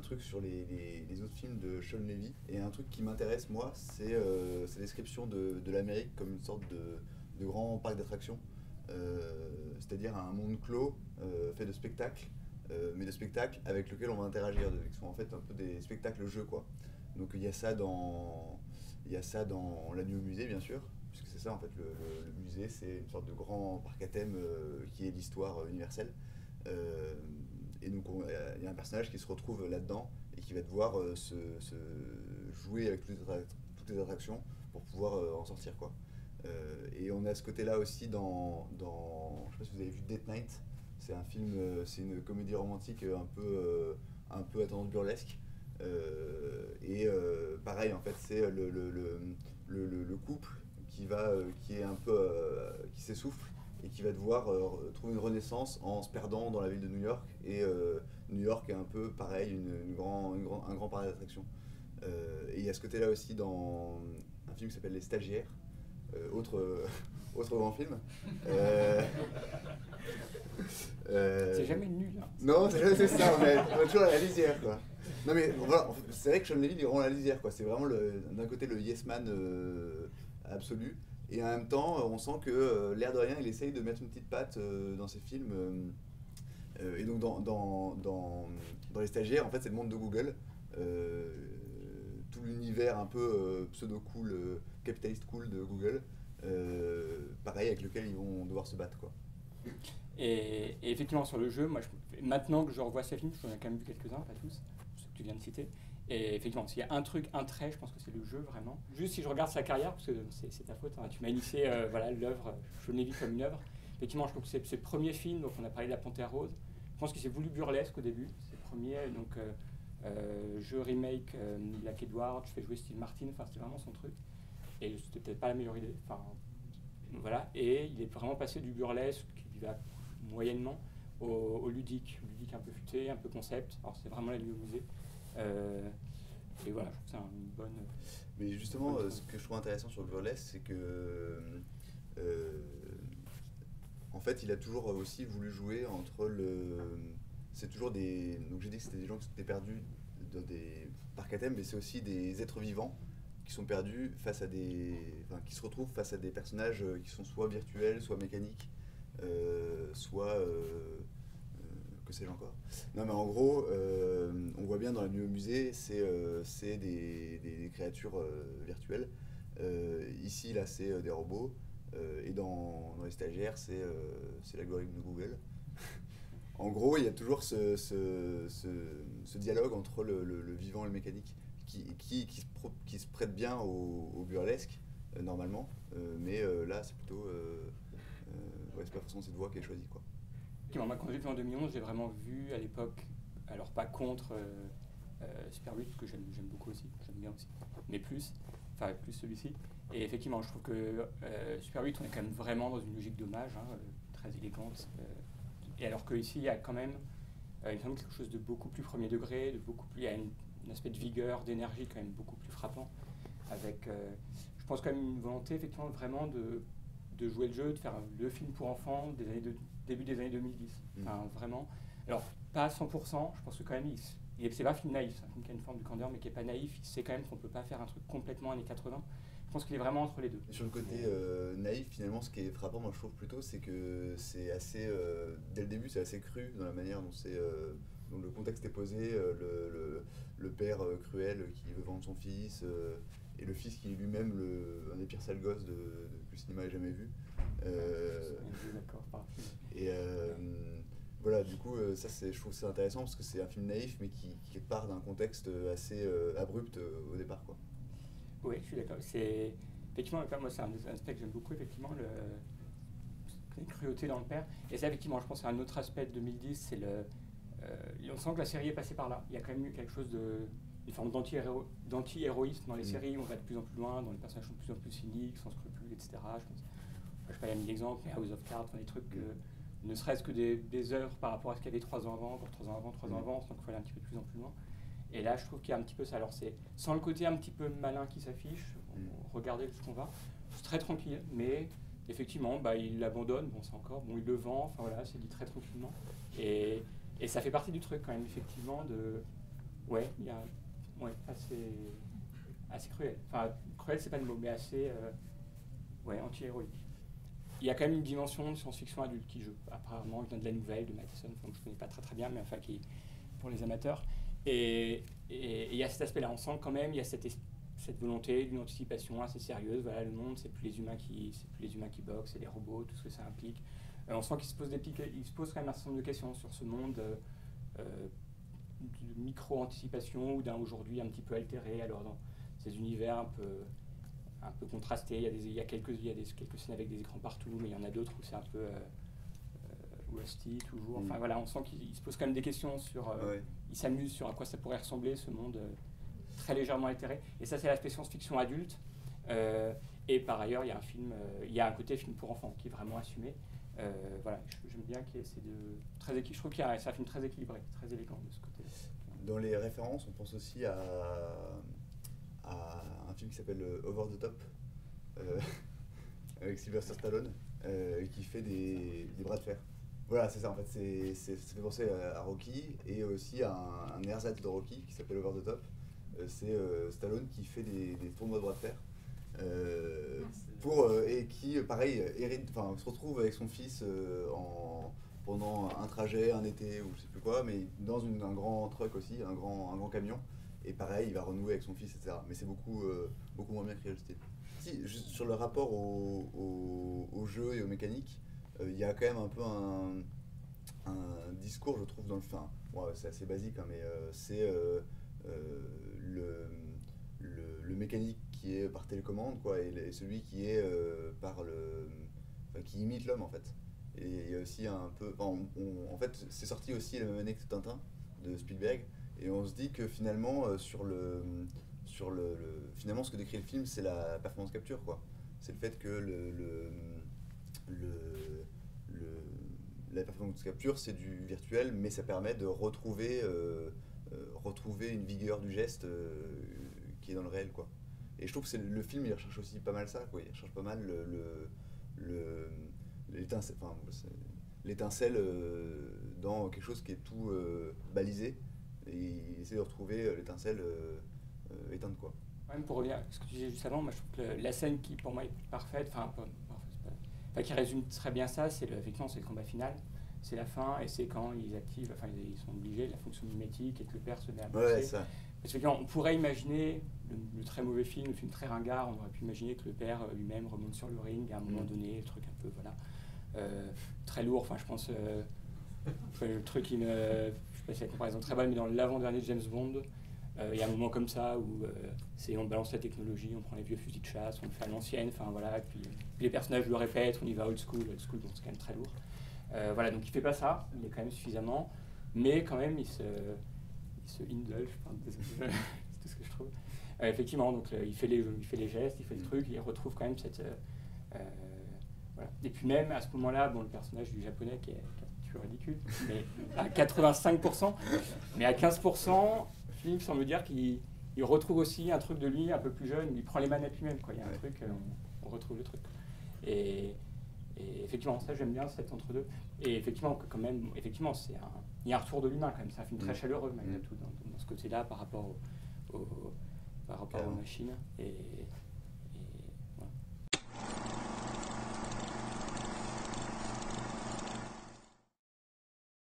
un truc sur les autres films de Sean Levy. Et un truc qui m'intéresse, moi, c'est la description de l'Amérique comme une sorte de grand parc d'attractions. C'est-à-dire un monde clos fait de spectacles, mais de spectacles avec lesquels on va interagir, qui sont en fait un peu des spectacles-jeux, quoi. Donc il y a ça dans La Nuit au musée, bien sûr, puisque c'est ça en fait, le musée, c'est une sorte de grand parc à thème qui est l'histoire universelle. Euh, et donc il y a un personnage qui se retrouve là-dedans et qui va devoir se jouer avec toutes les attractions pour pouvoir en sortir, quoi. Et on a ce côté-là aussi je sais pas si vous avez vu Date Night. C'est un film, c'est une comédie romantique un peu à tendance burlesque. Pareil, en fait, c'est le couple qui est un peu, qui s'essouffle et qui va devoir trouver une renaissance en se perdant dans la ville de New York. Et New York est un peu pareil, un grand parc d'attractions. Et il y a ce côté-là aussi dans un film qui s'appelle Les Stagiaires, autre grand film. C'est jamais nul. Hein. Non, c'est ça, on est toujours à la lisière, quoi. Non mais voilà, c'est vrai que Sean Levy il rend la lisière, quoi. C'est vraiment d'un côté le yes man absolu, et en même temps on sent que l'air de rien il essaye de mettre une petite patte dans ses films. Et donc dans Les Stagiaires, en fait c'est le monde de Google. Tout l'univers un peu pseudo-cool, capitaliste cool de Google, pareil, avec lequel ils vont devoir se battre, quoi. Et effectivement, sur le jeu, moi, maintenant que je revois ces films, j'en ai quand même vu quelques-uns, pas tous, ceux que tu viens de citer. Et effectivement, s'il y a un trait, je pense que c'est le jeu, vraiment. Juste si je regarde sa carrière, parce que c'est ta faute, hein, tu m'as initié voilà, l'œuvre Sean Levy comme une œuvre. Effectivement, je trouve que c'est le premier film, donc on a parlé de La Panthère Rose. Je pense qu'il s'est voulu burlesque au début, c'est le premier, donc jeu remake, Black Edward, je fais jouer Steve Martin, enfin c'était vraiment son truc. Et c'était peut-être pas la meilleure idée, enfin voilà. Et il est vraiment passé du burlesque, qui va moyennement, au ludique un peu futé, un peu concept. Alors c'est vraiment La Nuit au musée. Et voilà, je trouve que c'est une bonne. Mais justement, ce que je trouve intéressant sur le burlesque, c'est que en fait, il a toujours aussi voulu jouer entre c'est toujours des. Donc j'ai dit que c'était des gens qui étaient perdus dans des parcs à thème, mais c'est aussi des êtres vivants qui sont perdus face à qui se retrouvent face à des personnages qui sont soit virtuels, soit mécaniques, soit que sais-je encore. Non mais en gros, on voit bien dans La Nuit au musée, c'est des créatures virtuelles. Ici là c'est des robots. Et dans Les Stagiaires, c'est l'algorithme de Google. En gros, il y a toujours ce dialogue entre le vivant et le mécanique qui se prête bien au burlesque, normalement. Mais là, c'est plutôt. Ouais, c'est pas forcément cette voie qui est choisie, quoi. Moi, quand j'ai vu en 2011, j'ai vraiment vu à l'époque, alors pas contre Super 8, que j'aime beaucoup aussi, j'aime bien aussi, mais plus celui-ci. Et effectivement, je trouve que Super 8, on est quand même vraiment dans une logique d'hommage, hein, très élégante. Et alors qu'ici, il y a quand même il me semble quelque chose de beaucoup plus premier degré, il y a un aspect de vigueur, d'énergie quand même beaucoup plus frappant. Avec, je pense quand même une volonté effectivement vraiment de jouer le jeu, de faire le film pour enfants début des années 2010. Enfin, vraiment. Alors, pas à 100%, je pense que quand même, c'est pas un film naïf, c'est un film qui a une forme de candeur, mais qui n'est pas naïf. Il sait quand même qu'on ne peut pas faire un truc complètement années 80. Je pense qu'il est vraiment entre les deux. Et sur le côté naïf, finalement, ce qui est frappant, moi je trouve plutôt, c'est que c'est assez. Dès le début, c'est assez cru dans la manière dont le contexte est posé. Le père cruel qui veut vendre son fils, et le fils qui est lui-même un des pires sales gosses que le cinéma ait jamais vu. Et voilà, du coup, ça, je trouve que c'est intéressant parce que c'est un film naïf, mais qui part d'un contexte assez abrupt au départ, quoi. Oui, je suis d'accord. Effectivement, moi, c'est un aspect que j'aime beaucoup, effectivement, la cruauté dans le père. Et ça, effectivement, je pense que c'est un autre aspect de 2010, c'est on sent que la série est passée par là. Il y a quand même eu quelque chose une forme d'anti-héroïsme dans les séries, on va de plus en plus loin, dont les personnages sont de plus en plus cyniques, sans scrupules, etc. Je sais pas, il y a mis l'exemple, mais House of Cards, des trucs ne serait-ce que des heures par rapport à ce qu'il y avait 3 ans avant, encore 3 ans avant, 3 ans avant, donc il faut aller un petit peu de plus en plus loin. Et là, je trouve qu'il y a un petit peu ça. Alors, c'est sans le côté un petit peu malin qui s'affiche, regardez ce qu'on va, c'est très tranquille, mais effectivement, il l'abandonne, il le vend, enfin voilà, c'est dit très tranquillement. Et ça fait partie du truc quand même, effectivement, ouais, il y a ouais, assez cruel. Enfin, cruel, c'est pas le mot, mais assez ouais, anti-héroïque. Il y a quand même une dimension de science-fiction adulte qui joue. Apparemment, il vient de la nouvelle de Matheson, donc je ne connais pas très bien, mais enfin, qui pour les amateurs. Et il y a cet aspect-là. On sent quand même, il y a cette volonté d'une anticipation assez sérieuse. Voilà, le monde, c'est plus les humains qui boxent, c'est les robots, tout ce que ça implique. On sent qu'il se pose quand même un certain nombre de questions sur ce monde de micro-anticipation ou d'un aujourd'hui un petit peu altéré. Alors dans ces univers un peu contrastés, il y a quelques scènes avec des écrans partout, mais il y en a d'autres où c'est un peu rusty toujours. Enfin voilà, on sent qu'il se pose quand même des questions sur. Il s'amuse sur à quoi ça pourrait ressembler ce monde très légèrement altéré. Et ça, c'est l'aspect science-fiction adulte. Et par ailleurs, il y a un côté film pour enfants qui est vraiment assumé. Voilà, j'aime bien qu'il y ait ces deux. Je trouve qu'il c'est un film très équilibré, très élégant de ce côté-là. Dans les références, on pense aussi à un film qui s'appelle Over the Top, avec Sylvester Stallone, qui fait des bras de fer. Voilà, c'est ça en fait, ça fait penser à Rocky et aussi à un ersatz de Rocky qui s'appelle Over the Top. C'est Stallone qui fait des tournois de bras de fer. Et qui, pareil, se retrouve avec son fils pendant un trajet, un été ou je sais plus quoi, mais dans un grand truck aussi, un grand camion. Et pareil, il va renouer avec son fils, etc. Mais c'est beaucoup moins bien créé le style. Si, juste sur le rapport au jeu et aux mécaniques, il y a quand même un peu un discours, je trouve, dans le film. C'est assez basique, hein, mais c'est le mécanique qui est par télécommande, quoi, et celui qui est qui imite l'homme en fait. Et il y a aussi un peu, en fait, c'est sorti aussi la même année que Tintin de Spielberg, et on se dit que finalement finalement ce que décrit le film, c'est la performance capture, quoi. C'est le fait que la performance capture, c'est du virtuel, mais ça permet de retrouver une vigueur du geste qui est dans le réel, quoi. Et je trouve que le film, il recherche aussi pas mal ça, quoi. Il recherche pas mal l'étincelle dans quelque chose qui est tout balisé, et il essaie de retrouver l'étincelle éteinte, quoi. Même pour revenir à ce que tu disais juste avant, moi je trouve que la scène qui pour moi est parfaite, qui résume très bien ça, effectivement c'est le combat final, c'est la fin, et c'est quand ils activent, ils sont obligés, la fonction mimétique, et que le père se met à boxer. Ouais, ça. Parce qu'on pourrait imaginer le très mauvais film, le film très ringard, on aurait pu imaginer que le père lui-même remonte sur le ring à un moment donné, le truc un peu, très lourd, je pense, le truc je sais pas si la comparaison est très bonne, mais dans l'avant-dernier James Bond, il y a un moment comme ça où on balance la technologie, on prend les vieux fusils de chasse, on le fait à l'ancienne, et puis les personnages le répètent, on y va old school, donc c'est quand même très lourd. Donc il fait pas ça, il est quand même suffisamment, mais quand même il se indulge, c'est tout ce que je trouve. Effectivement, donc il fait les gestes, il fait le truc, il retrouve quand même cette voilà. Et puis même à ce moment-là, le personnage du japonais qui est un petit peu ridicule, mais à 85%, mais à 15%, Philippe semble dire qu'il retrouve aussi un truc de lui un peu plus jeune, il prend les manettes lui-même, quoi. Il y a un truc, on retrouve le truc. Et effectivement, ça j'aime bien cet entre-deux. Et effectivement, quand même, il y a un retour de l'humain quand même. C'est un film très chaleureux malgré tout dans ce côté-là par rapport aux machines. Et voilà.